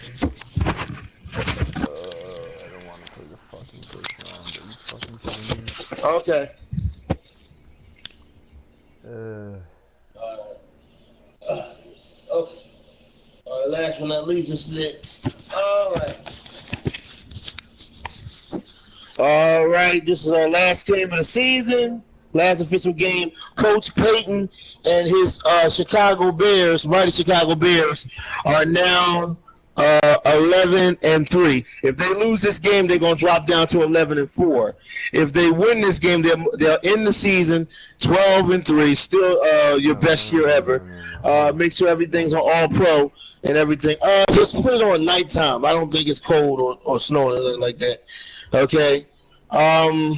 I don't want to play the fucking first round. Are you fucking kidding me? Okay. Uh, Okay. Last but not least, this is it. All right. All right. This is our last game of the season. Last official game. Coach Payton and his Chicago Bears, mighty Chicago Bears, are now 11-3. If they lose this game, they're gonna drop down to 11-4. If they win this game, they'll end the season 12-3. Still, your no, best no, year no, no, ever. no, no. Hold on. Make sure everything's on all pro and everything. Just put it on nighttime. I don't think it's cold or snowing or anything like that. Okay. Um.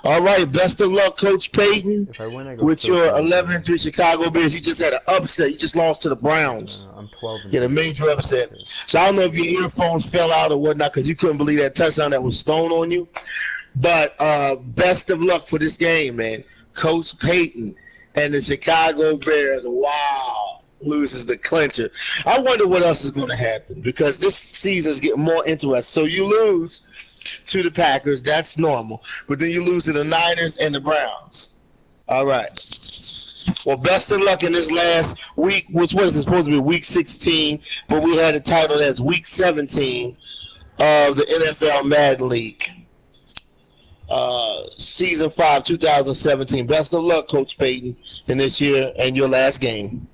All right. Best of luck, Coach Payton, If I win, I go with your 13-3. 11-3 Chicago Bears. You just had an upset. You just lost to the No, no, Browns. no. I'm 12 and You had a 3. major upset. Okay. So I don't know if your earphones fell out or whatnot because you couldn't believe that touchdown that was thrown on you. But best of luck for this game, man. Coach Payton and the Chicago Bears. Wow. Loses the clincher. I wonder what else is going to happen because this season is getting more interesting. So you lose to the Packers. That's normal. But then you lose to the Niners and the Browns. All right. Well, best of luck in this last week, which was supposed to be week 16, but we had it titled as week 17 of the NFL Madden League. Season 5, 2017. Best of luck, Coach Payton, in this year and your last game.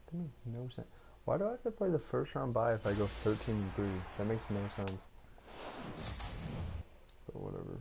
That makes no sense. Why do I have to play the first round bye if I go 13-3? That makes no sense. But whatever.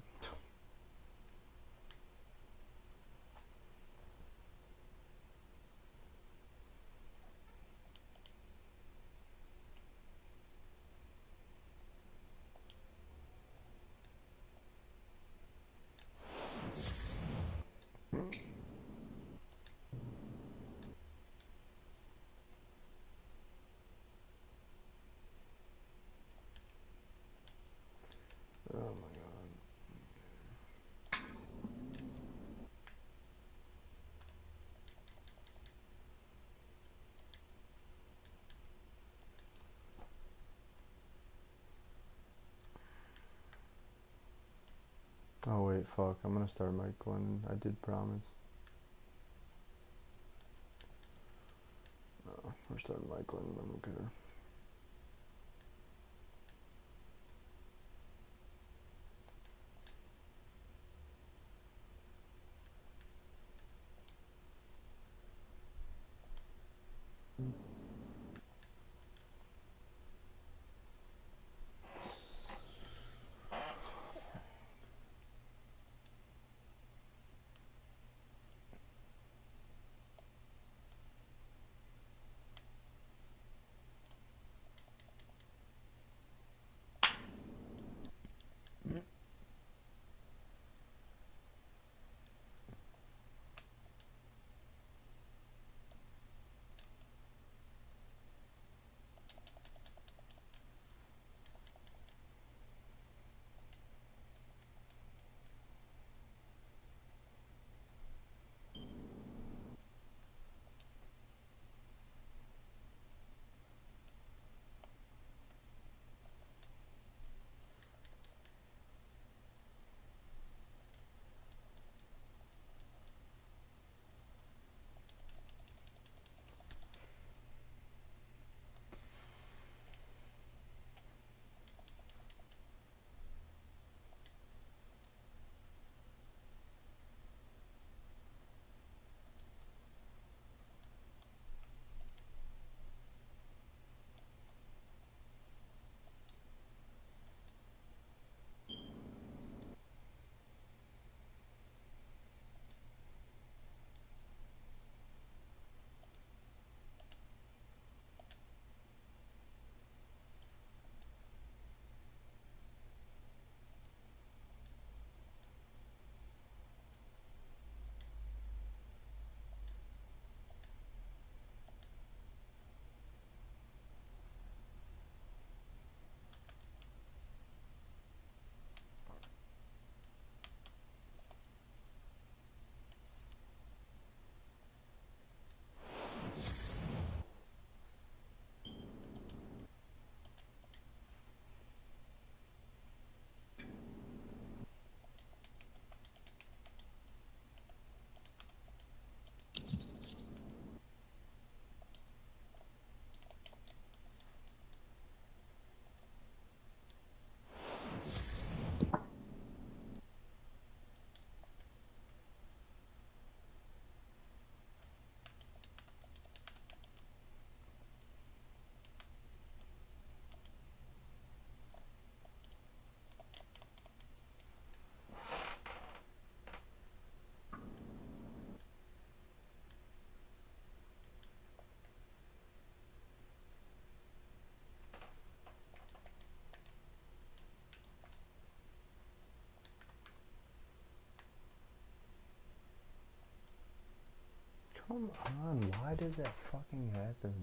Oh my god. Oh wait, fuck. I'm gonna start Mike Glennon. I did promise. No, we're starting Mike Glennon. I don't care. Come on, why does that fucking happen?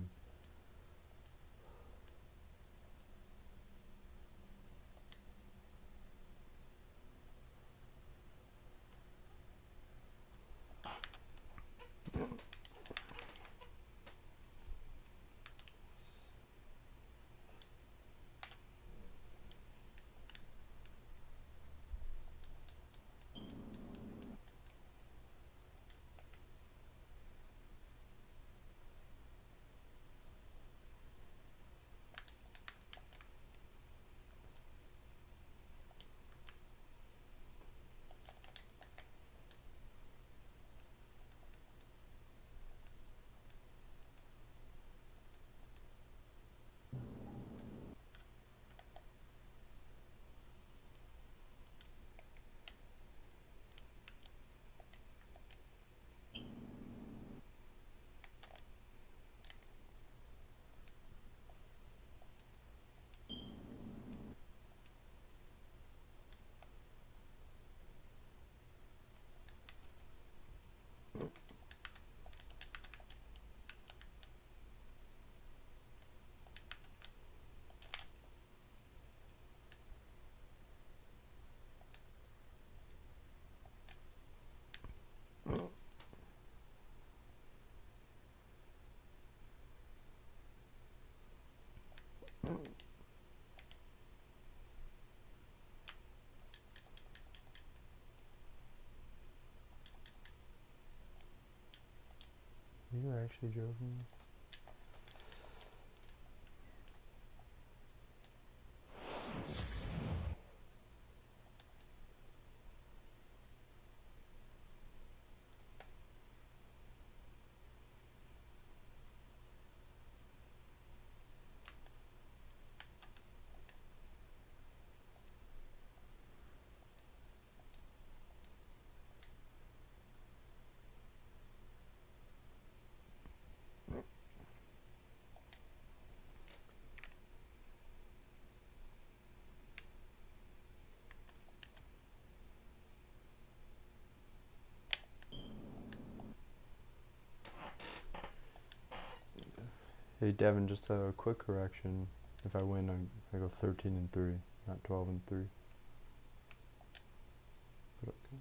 You actually drove me? Hey Devin, just a quick correction. If I win, I go 13-3, not 12-3. But okay.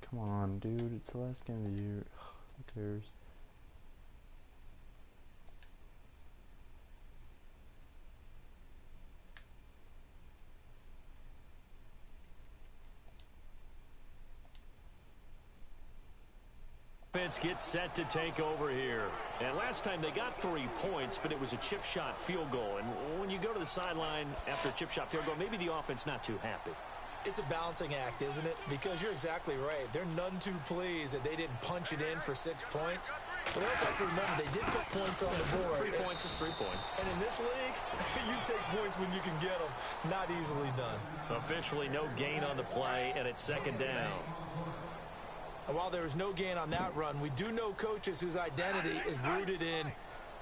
Come on, dude. It's the last game of the year. Who cares? Offense gets set to take over here. And last time they got 3 points, but it was a chip shot field goal. And when you go to the sideline after a chip shot field goal, maybe the offense not too happy. It's a balancing act, isn't it? Because you're exactly right. They're none too pleased that they didn't punch it in for 6 points. But also have to remember they did put points on the board. 3 points is 3 points. And in this league, you take points when you can get them. Not easily done. Officially no gain on the play, and it's second down. And while there was no gain on that run, we do know coaches whose identity is rooted in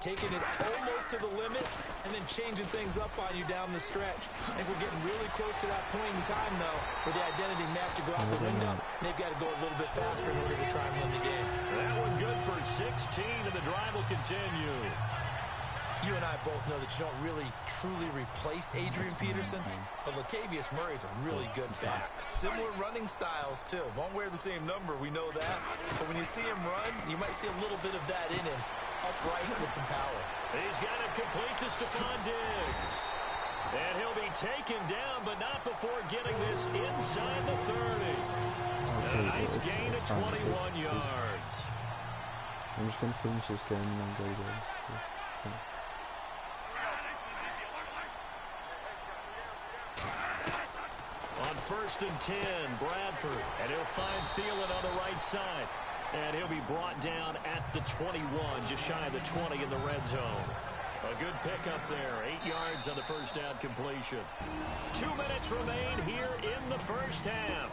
taking it almost to the limit and then changing things up on you down the stretch. I think we're getting really close to that point in time, though, where the identity may have to go out the window, and they've got to go a little bit faster in order to try and win the game. That one good for 16, and the drive will continue. You and I both know that you don't really truly replace Adrian Peterson, but Latavius Murray's a really good back. Similar running styles, too. Won't wear the same number, we know that. But when you see him run, you might see a little bit of that in him, upright with some power. He's got it complete to Stephon Diggs. And he'll be taken down, but not before getting this inside the 30. And a nice gain of 21 yards. I'm just going to finish this game and then go there. On 1st and 10, Bradford, and he'll find Thielen on the right side. And he'll be brought down at the 21, just shy of the 20 in the red zone. A good pickup there, 8 yards on the first down completion. 2 minutes remain here in the first half.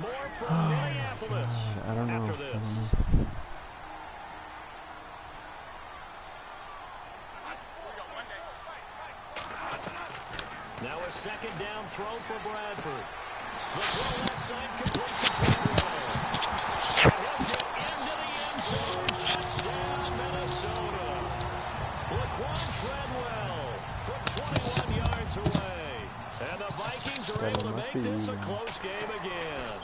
More from Minneapolis after this. Now a second down throw for Bradford. The throw left side complete to Treadwell. And he'll get into the end zone. Touchdown, Minnesota. Laquan Treadwell from 21 yards away. And the Vikings are able to make this a close game again.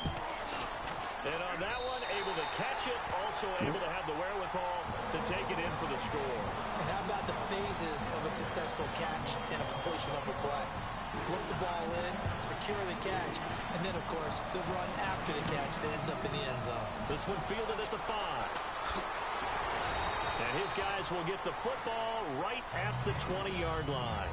And on that one, able to catch it, also able to have the wherewithal to take it in for the score. And how about the phases of a successful catch and a completion of a play? Look the ball in, secure the catch, and then, of course, the run after the catch that ends up in the end zone. This one fielded at the 5. And his guys will get the football right at the 20-yard line.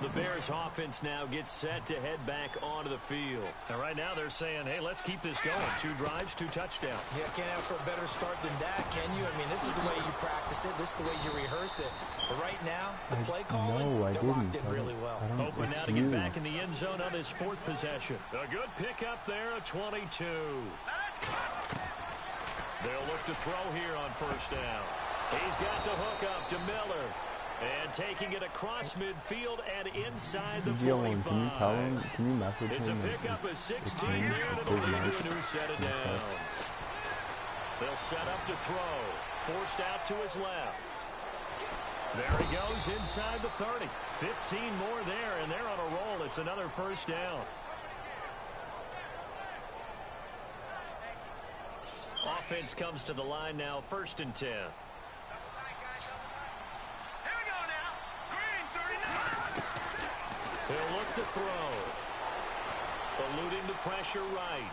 The Bears offense now gets set to head back onto the field. And right now they're saying, hey, let's keep this going. 2 drives, 2 touchdowns. Yeah, can't ask for a better start than that, can you? I mean, this is the way you practice it. This is the way you rehearse it. But right now, the play calling, they're locked in really well. Open now to get back in the end zone on his 4th possession. A good pickup there, a 22. They'll look to throw here on 1st down. He's got the hook up to Miller. And taking it across midfield and inside the 45. Can you tell him? Can you message him? It's a pickup of 16 there to lead to a new set of downs. They'll set up to throw. Forced out to his left. There he goes inside the 30. 15 more there, and they're on a roll. It's another 1st down. Offense comes to the line now, 1st and 10. He'll look to throw. Eluding the pressure right.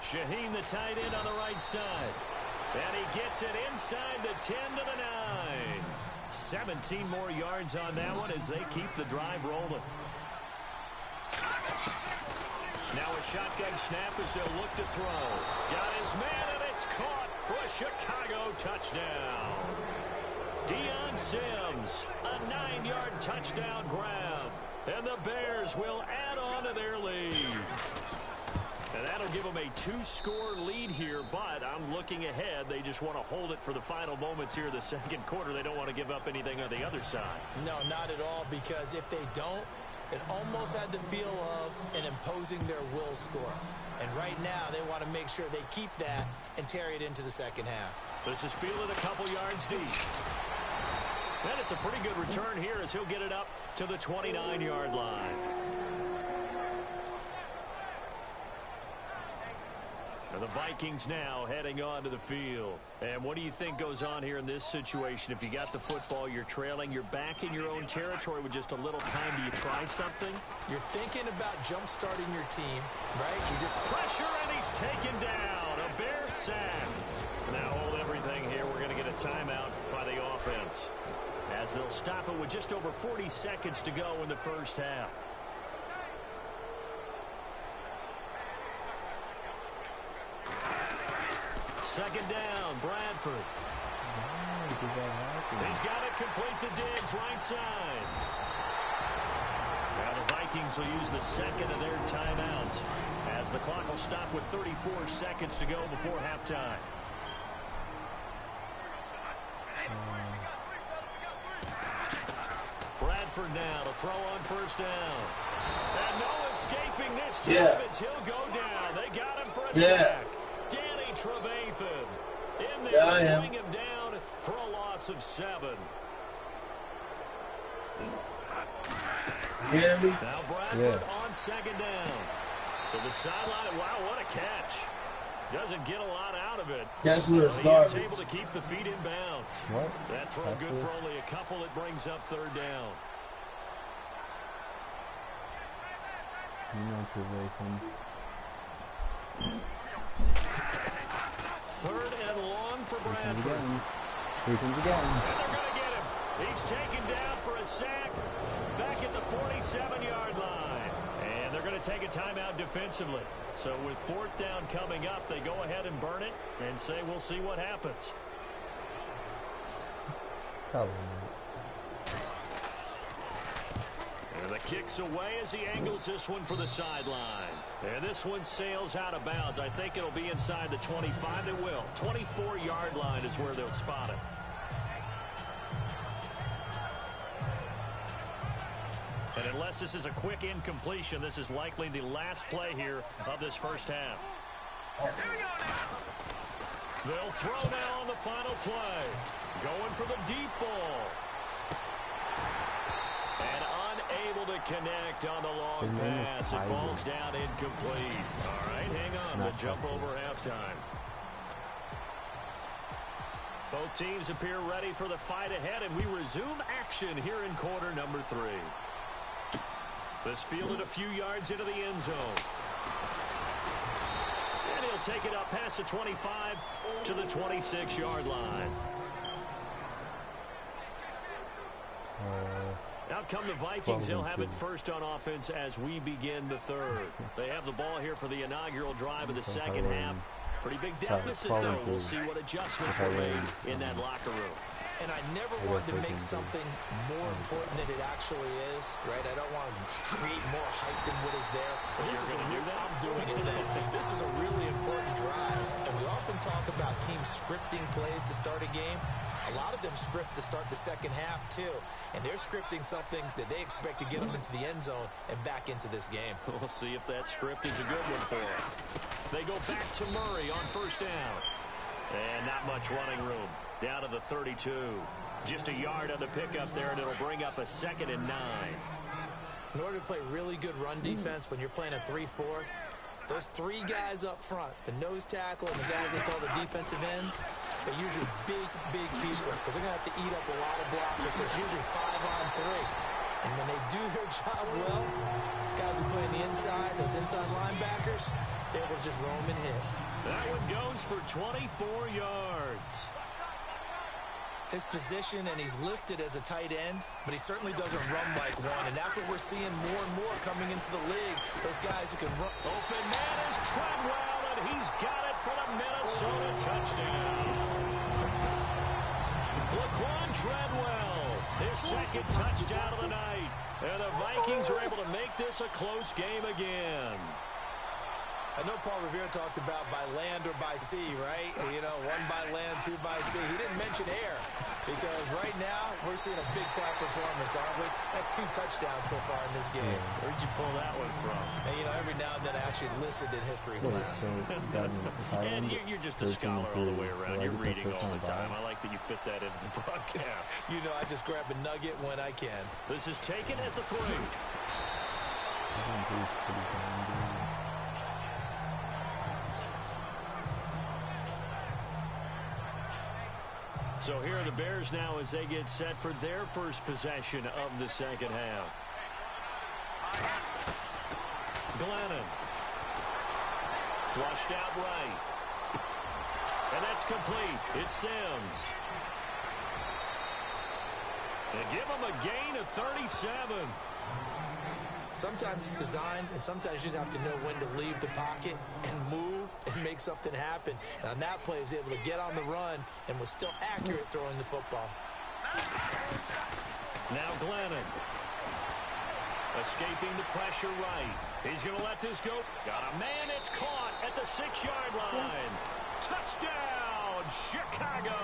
Shaheen, the tight end on the right side. And he gets it inside the 10 to the 9. 17 more yards on that one as they keep the drive rolling. Now a shotgun snap as they'll look to throw. Got his man, and it's caught for a Chicago touchdown. Deion Sims, a 9-yard touchdown grab. And the Bears will add on to their lead. And that'll give them a 2-score lead here, but I'm looking ahead. They just want to hold it for the final moments here in the 2nd quarter. They don't want to give up anything on the other side. No, not at all, because if they don't, it almost had the feel of an imposing their will score. And right now, they want to make sure they keep that and carry it into the 2nd half. This is fielded a couple yards deep. And it's a pretty good return here as he'll get it up to the 29-yard line. And the Vikings now heading onto the field. And what do you think goes on here in this situation? If you got the football, you're trailing, you're back in your own territory with just a little time. Do you try something? You're thinking about jump-starting your team, right? You just pressure, and he's taken down. A Bear sack. Now hold everything here. We're going to get a timeout by the offense, as they'll stop it with just over 40 seconds to go in the first half. Second down, Bradford. He's got it complete to Diggs, right side. Now the Vikings will use the second of their timeouts, as the clock will stop with 34 seconds to go before halftime. Bradford now to throw on first down. And no escaping this time as he'll go down. They got him for a sack. Danny Trevathan in there, bring him down for a loss of 7. Now Bradford on second down. To the sideline. Wow, what a catch. Doesn't get a lot out of it. That's where it's garbage. He's able to keep the feet in bounds. What? That throw good for only a couple. It brings up third down. You know, Trevathan. Third and long for Bradford. Here comes again. And they're going to get him. He's taken down for a sack back at the 47-yard line. And they're going to take a timeout defensively. So with fourth down coming up, they go ahead and burn it and say we'll see what happens. Probably. And the kick's away as he angles this one for the sideline. And this one sails out of bounds. I think it'll be inside the 25. It will. 24-yard line is where they'll spot it. And unless this is a quick incompletion, this is likely the last play here of this first half. They'll throw now on the final play. Going for the deep ball. And unable to connect on the long pass. It falls down incomplete. All right, hang on. We'll jump over halftime. Both teams appear ready for the fight ahead, and we resume action here in quarter number 3. This fielded a few yards into the end zone. And he'll take it up past the 25 to the 26-yard line. Out come the Vikings. They'll have it first on offense as we begin the third. They have the ball here for the inaugural drive of the second half. Pretty big deficit, though. We'll see what adjustments are made in that locker room. And I never want to make something more important than it actually is, right? I don't want to create more hype than what is there. But this is I'm doing it then. This is a really important drive. And we often talk about teams scripting plays to start a game. A lot of them script to start the second half, too. And they're scripting something that they expect to get them into the end zone and back into this game. We'll see if that script is a good one for them. They go back to Murray on first down. And not much running room. Down to the 32. Just a yard on the pickup there, and it'll bring up a 2nd and 9. In order to play really good run defense when you're playing a 3-4, those 3 guys up front, the nose tackle and the guys they call the defensive ends, they're usually big people because they're going to have to eat up a lot of blockers. There's usually 5-on-3. And when they do their job well, guys who play on the inside, those inside linebackers, they're able to just roam and hit. That one goes for 24 yards. His position, and he's listed as a tight end, but he certainly doesn't run like one, and that's what we're seeing more and more coming into the league. Those guys who can run. Open man is Treadwell, and he's got it for the Minnesota touchdown. Laquan Treadwell, his 2nd touchdown of the night, and the Vikings are able to make this a close game again. I know Paul Revere talked about by land or by sea, right? You know, 1 by land, 2 by sea. He didn't mention air because right now we're seeing a big-time performance, aren't we? That's 2 touchdowns so far in this game. Where'd you pull that one from? And, you know, every now and then I actually listened in history class. And you're just a scholar all the way around. You're reading all the time. I like that you fit that into the broadcast. You know, I just grab a nugget when I can. This is taken at the 3. So here are the Bears now as they get set for their first possession of the second half. Glennon. Flushed out right. And that's complete. It's Sims. They give him a gain of 37. Sometimes it's designed, and sometimes you just have to know when to leave the pocket and move and make something happen. And on that play, he was able to get on the run and was still accurate throwing the football. Now Glennon. Escaping the pressure right. He's going to let this go. Got a man. It's caught at the 6-yard line. Touchdown, Chicago.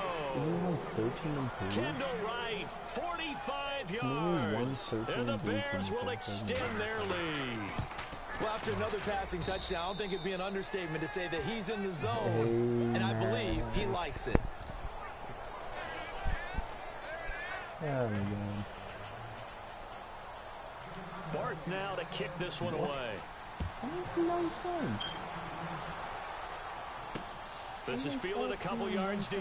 Kendall Wright, 45 yards. And the Bears will extend their lead. Well, after another passing touchdown, I don't think it'd be an understatement to say that he's in the zone. And I believe he likes it. Barth now to kick this one away. This is fielded a couple yards deep.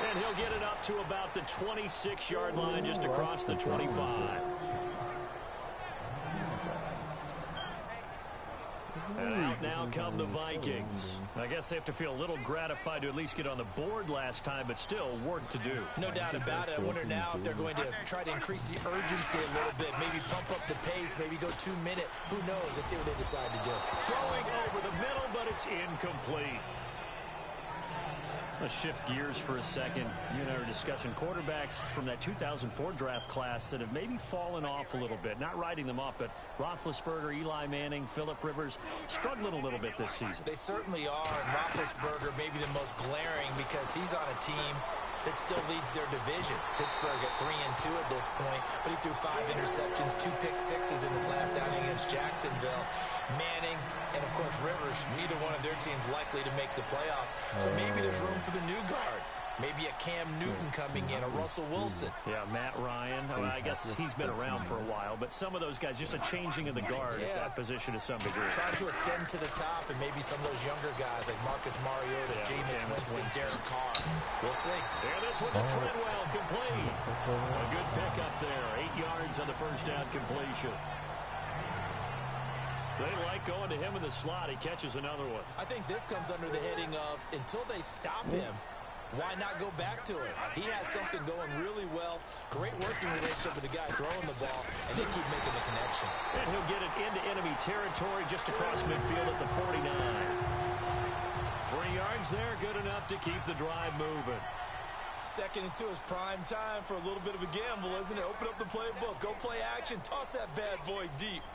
And he'll get it up to about the 26-yard line, just across the 25. And out now come the Vikings. I guess they have to feel a little gratified to at least get on the board last time, but still work to do. No doubt about it. I wonder now if they're going to try to increase the urgency a little bit, maybe pump up the pace, maybe go 2-minute. Who knows? Let's see what they decide to do. Throwing over the middle, but it's incomplete. Let's shift gears for a second. You and I were discussing quarterbacks from that 2004 draft class that have maybe fallen off a little bit. Not writing them up, but Roethlisberger, Eli Manning, Phillip Rivers struggling a little bit this season. They certainly are. And Roethlisberger may be the most glaring because he's on a team that still leads their division. Pittsburgh at 3-2 at this point, but he threw 5 interceptions, 2 pick-sixes in his last outing against Jacksonville. Manning and, of course, Rivers, neither one of their teams likely to make the playoffs. So maybe there's room for the new guard. Maybe a Cam Newton coming in, a Russell Wilson. Yeah, Matt Ryan. Well, I guess he's been around for a while, but some of those guys, just a changing of the guard at that position to some degree. Trying to ascend to the top, and maybe some of those younger guys like Marcus Mariota, Jameis Winston, Derek Carr. We'll see. And this one to Treadwell, complete. A good pickup there. 8 yards on the first down completion. They like going to him in the slot. He catches another one. I think this comes under the heading of until they stop him, why not go back to it? He has something going really well. Great working relationship with the guy throwing the ball, and they keep making the connection. And he'll get it into enemy territory just across midfield at the 49. 3 yards there, good enough to keep the drive moving. 2nd and 2 is prime time for a little bit of a gamble, isn't it? Open up the playbook, go play action, toss that bad boy deep.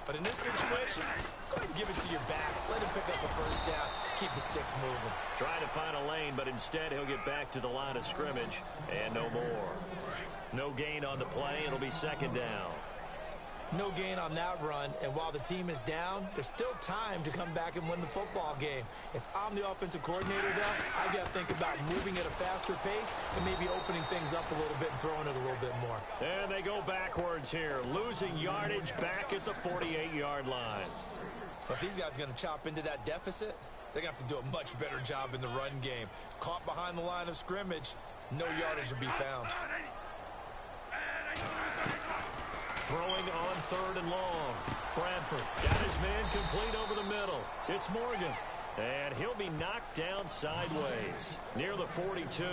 But in this situation, go ahead and give it to your back. Let him pick up a first down. Keep the sticks moving. Trying to find a lane, but instead he'll get back to the line of scrimmage. And no more. No gain on the play. It'll be 2nd down. No gain on that run, and while the team is down, there's still time to come back and win the football game. If I'm the offensive coordinator, though, I've got to think about moving at a faster pace and maybe opening things up a little bit and throwing it a little bit more. And they go backwards here, losing yardage back at the 48-yard line. If these guys are going to chop into that deficit, they're going to have to do a much better job in the run game. Caught behind the line of scrimmage, no yardage to be found. Throwing on 3rd and long. Bradford got his man complete over the middle. It's Morgan. And he'll be knocked down sideways near the 42.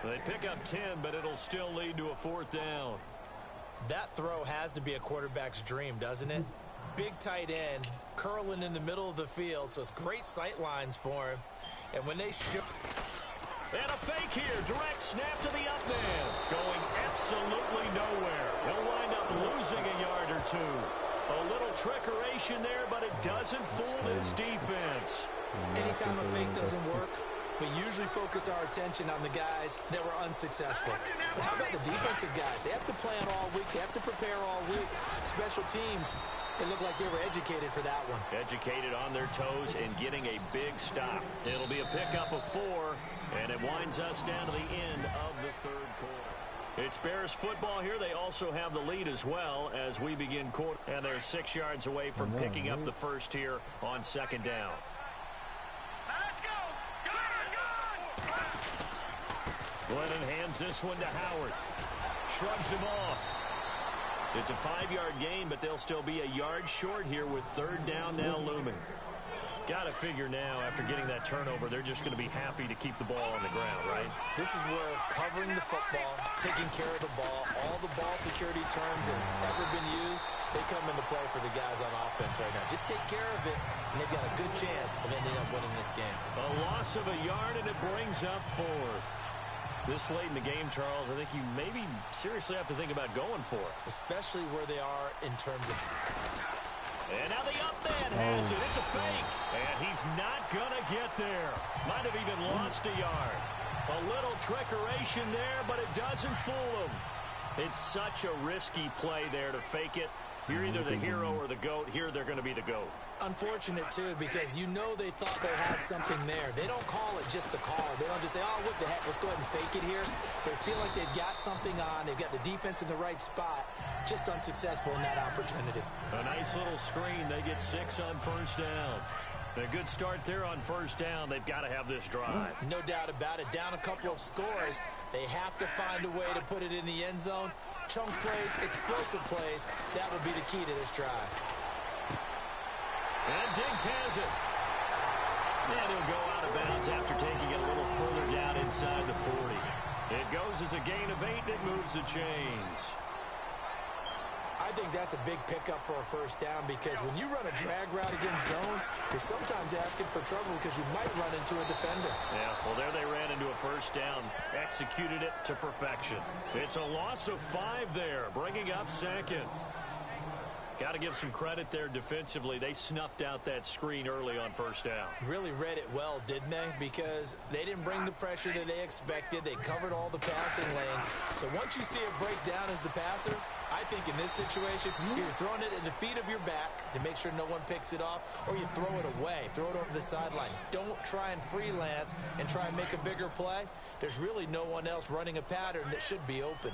They pick up 10, but it'll still lead to a 4th down. That throw has to be a quarterback's dream, doesn't it? Big tight end, curling in the middle of the field, so it's great sight lines for him. And when they shoot... And a fake here. Direct snap to the up man. Going absolutely nowhere. He'll wind up losing a yard or 2. A little trickeration there, but it doesn't fool this defense. Anytime a fake doesn't work, we usually focus our attention on the guys that were unsuccessful. But how about the defensive guys? They have to plan all week. They have to prepare all week. Special teams, it looked like they were educated for that one. Educated on their toes and getting a big stop. It'll be a pickup of 4, and it winds us down to the end of the 3rd quarter. It's Bears football here. They also have the lead as well as we begin quarter. And they're 6 yards away from picking up the first here on 2nd down. Let's go! Go! Glennon hands this one to Howard. Shrugs him off. It's a 5-yard gain, but they'll still be a yard short here with third down now looming. Got to figure now, after getting that turnover, they're just going to be happy to keep the ball on the ground, right? This is where covering the football, taking care of the ball, all the ball security terms that have ever been used, they come into play for the guys on offense right now. Just take care of it, and they've got a good chance of ending up winning this game. A loss of a yard, and it brings up fourth. This late in the game, Charles, I think you maybe seriously have to think about going for it. Especially where they are in terms of... And now the up man has it. It's a fake. And he's not going to get there. Might have even lost a yard. A little trickeration there, but it doesn't fool him. It's such a risky play there to fake it. You're either the hero or the GOAT. Here they're going to be the GOAT. Unfortunate, too, because you know they thought they had something there. They don't call it just a call. They don't just say, oh, what the heck, let's go ahead and fake it here. They feel like they've got something on. They've got the defense in the right spot. Just unsuccessful in that opportunity. A nice little screen. They get 6 on first down. A good start there on first down. They've got to have this drive. No doubt about it. Down a couple of scores. They have to find a way to put it in the end zone. Chunk plays, explosive plays. That will be the key to this drive. And Diggs has it. And he'll go out of bounds after taking it a little further down inside the 40. It goes as a gain of 8, and it moves the chains. I think that's a big pickup for a first down because when you run a drag route against zone, you're sometimes asking for trouble because you might run into a defender. Yeah, well, there they ran into a first down. Executed it to perfection. It's a loss of 5 there, bringing up second. Got to give some credit there defensively. They snuffed out that screen early on first down. Really read it well, didn't they? Because they didn't bring the pressure that they expected. They covered all the passing lanes. So once you see it break down as the passer, I think in this situation, you're throwing it at the feet of your back to make sure no one picks it off, or you throw it away, throw it over the sideline. Don't try and freelance and try and make a bigger play. There's really no one else running a pattern that should be open.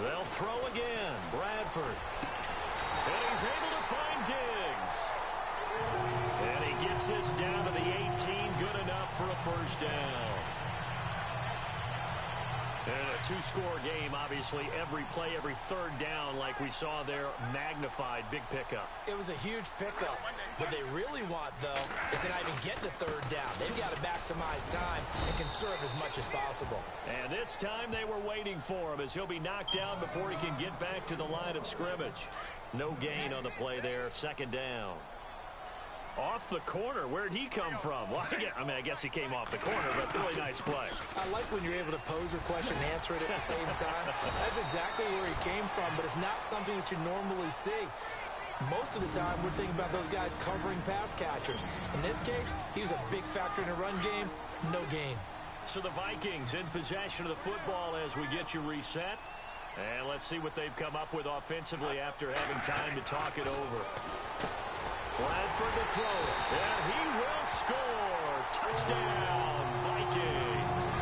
They'll throw again. Bradford. And he's able to find Diggs. And he gets this down to the 18. Good enough for a first down. And a 2-score game, obviously. Every play, every third down, like we saw there, magnified. Big pickup. It was a huge pickup. What they really want, though, is to not even get the third down. They've got to maximize time and conserve as much as possible. And this time they were waiting for him as he'll be knocked down before he can get back to the line of scrimmage. No gain on the play there. Second down. Off the corner. Where'd he come from? Well, I guess he came off the corner, but really nice play. I like when you're able to pose a question and answer it at the same time. That's exactly where he came from, but it's not something that you normally see. Most of the time, we're thinking about those guys covering pass catchers. In this case, he was a big factor in the run game. No gain. So the Vikings in possession of the football as we get you reset. And let's see what they've come up with offensively after having time to talk it over. Bradford to throw it. And he will score. Touchdown, Vikings.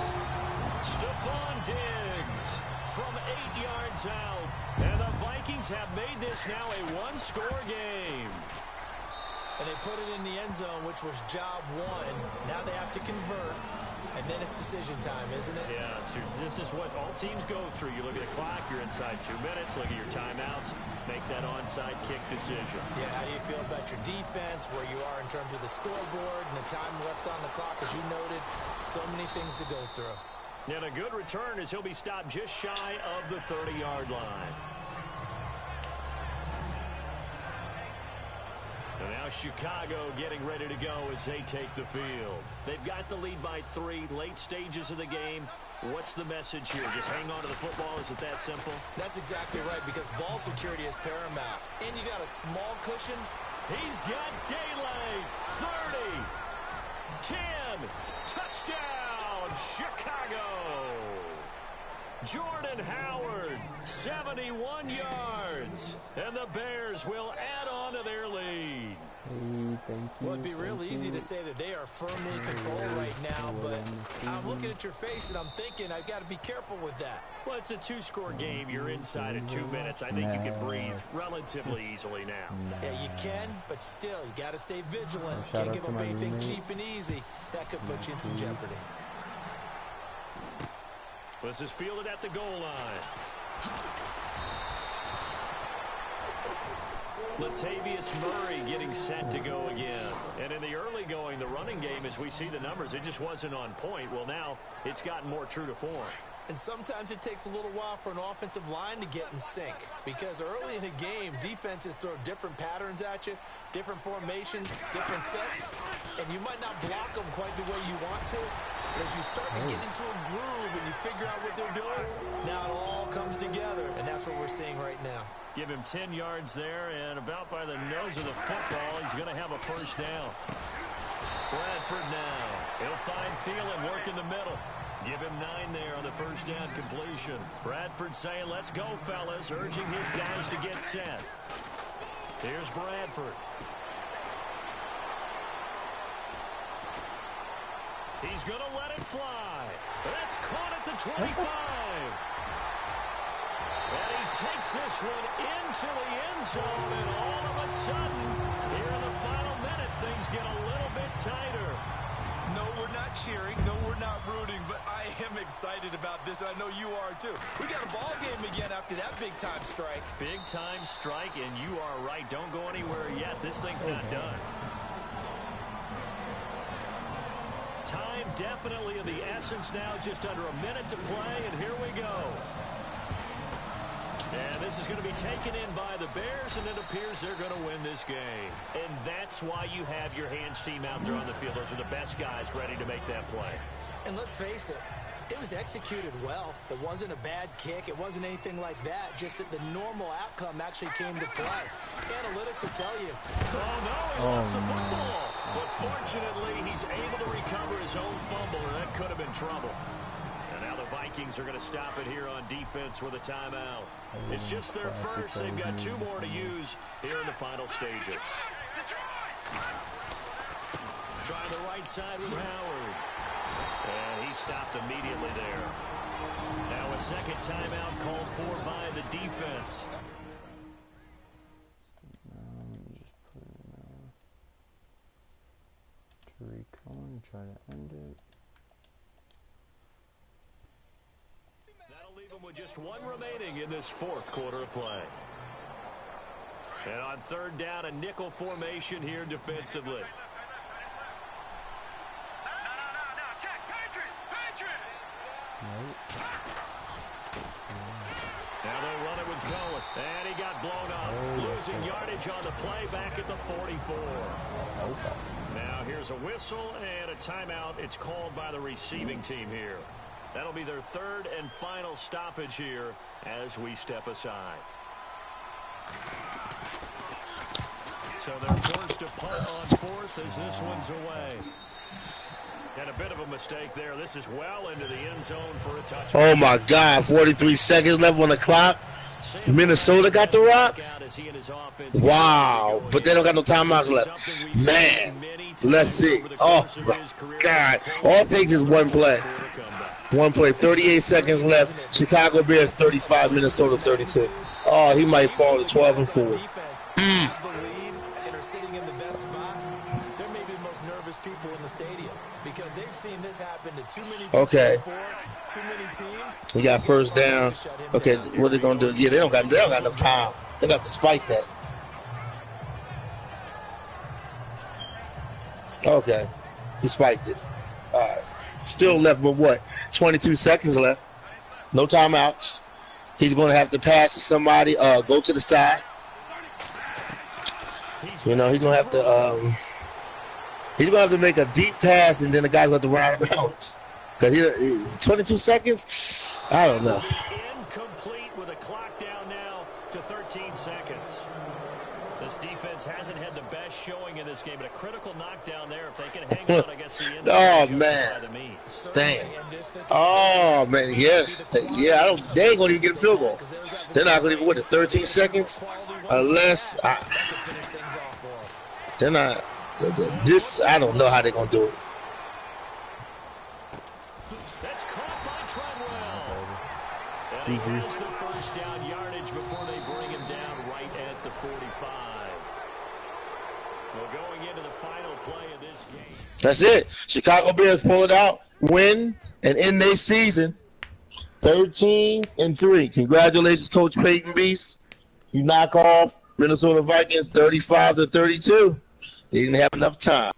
Stephon Diggs from 8 yards out. And the Vikings have made this now a 1-score game. And they put it in the end zone, which was job 1. Now they have to convert. And then it's decision time, isn't it? Yeah, so this is what all teams go through. You look at the clock, you're inside 2 minutes, look at your timeouts, make that onside kick decision. Yeah, how do you feel about your defense, where you are in terms of the scoreboard and the time left on the clock, as you noted, so many things to go through. And a good return as he'll be stopped just shy of the 30-yard line. And now Chicago getting ready to go as they take the field. They've got the lead by 3, late stages of the game. What's the message here? Just hang on to the football? Is it that simple? That's exactly right, because ball security is paramount. And you got a small cushion. He's got daylight. 30. 10. Touchdown, Chicago. Jordan Howard, 71 yards. And the Bears will add on to their lead. thank you. Well, it'd be real easy to say that they are firmly in control right now, but I'm looking at your face and I'm thinking I've got to be careful with that. Well, it's a two-score game. You're inside of 2 minutes. I think you can breathe relatively easily now. Yeah, you can, but still, you got to stay vigilant. Can't give up anything cheap and easy. That could put you in some jeopardy. This is fielded at the goal line. Latavius Murray getting set to go again. And in the early going, the running game, as we see the numbers, it just wasn't on point. Well, now it's gotten more true to form. And sometimes it takes a little while for an offensive line to get in sync, because early in the game, defenses throw different patterns at you, different formations, different sets, and you might not block them quite the way you want to. But as you start to get into a groove and you figure out what they're doing, now it all comes together, and that's what we're seeing right now. Give him 10 yards there, and about by the nose of the football, he's going to have a first down. Bradford now. He'll find Thielen, work in the middle. Give him 9 there on the first down completion. Bradford saying, let's go, fellas, urging his guys to get set. Here's Bradford. He's going to let it fly. That's caught at the 25. And he takes this one into the end zone, and all of a sudden, here in the final minute, things get a little bit tighter. No, we're not cheering. No, we're not rooting, but I am excited about this, and I know you are too. We got a ball game again after that big-time strike. Big-time strike, and you are right. Don't go anywhere yet. This thing's not done. Time definitely of the essence now, just under a minute to play, and here we go. And this is going to be taken in by the Bears, and it appears they're going to win this game. And that's why you have your hands team out there on the field. Those are the best guys ready to make that play. And let's face it, it was executed well. It wasn't a bad kick. It wasn't anything like that. Just that the normal outcome actually came to play. Analytics will tell you. Oh, no, he lost the football. But fortunately, he's able to recover his own fumble, or that could have been trouble. And now the Vikings are going to stop it here on defense with a timeout. It's just their first. They've got 2 more to use here in the final stages. Trying the right side with Howard. And he stopped immediately there. Now a second timeout called for by the defense. Tariq Cohen, try to end it. That'll leave him with just 1 remaining in this 4th quarter of play. And on 3rd down, a nickel formation here defensively. Now they'll run it with Cohen. And he got blown up. Losing yardage on the play back at the 44. Now here's a whistle and a timeout. It's called by the receiving team here. That'll be their 3rd and final stoppage here as we step aside. So they're forced to punt on 4th as this one's away. And a bit of a mistake there. This is well into the end zone for a touchdown. Oh, my God. 43 seconds left on the clock. Minnesota got the rock? Wow. But they don't got no timeouts left. Man. Let's see. Oh, my God. All it takes is one play. One play. 38 seconds left. Chicago Bears 35, Minnesota 32. Oh, he might fall to 12 and 4. People in the stadium, because they've seen this happen to too many people before, too many teams. He got first down. Okay, what are they gonna do? Yeah, they don't got enough time. They got to spike that. Okay, he spiked it. All right, still left, but what? 22 seconds left. No timeouts. He's gonna have to pass to somebody. Go to the side. You know, he's gonna have to. He's going to have to make a deep pass, and then the guy's going to have to run out of bounds. Because 22 seconds, I don't know. Incomplete with a clock down now to 13 seconds. This defense hasn't had the best showing in this game, but a critical knockdown there. If they can hang on, I guess the end. Oh, man. Damn. Oh, man, yeah. Yeah, they ain't going to even get a field goal. They're not going to even win 13 seconds unless they're not. This, I don't know how they're going to do it. That's caught by Treadwell. And he GG. has the first down yardage before they bring him down right at the 45. Well, going into the final play of this game. That's it. Chicago Bears pull it out, win, and end their season 13-3. Congratulations, Coach Peyton Beast. You knock off Minnesota Vikings 35-32. They didn't have enough time.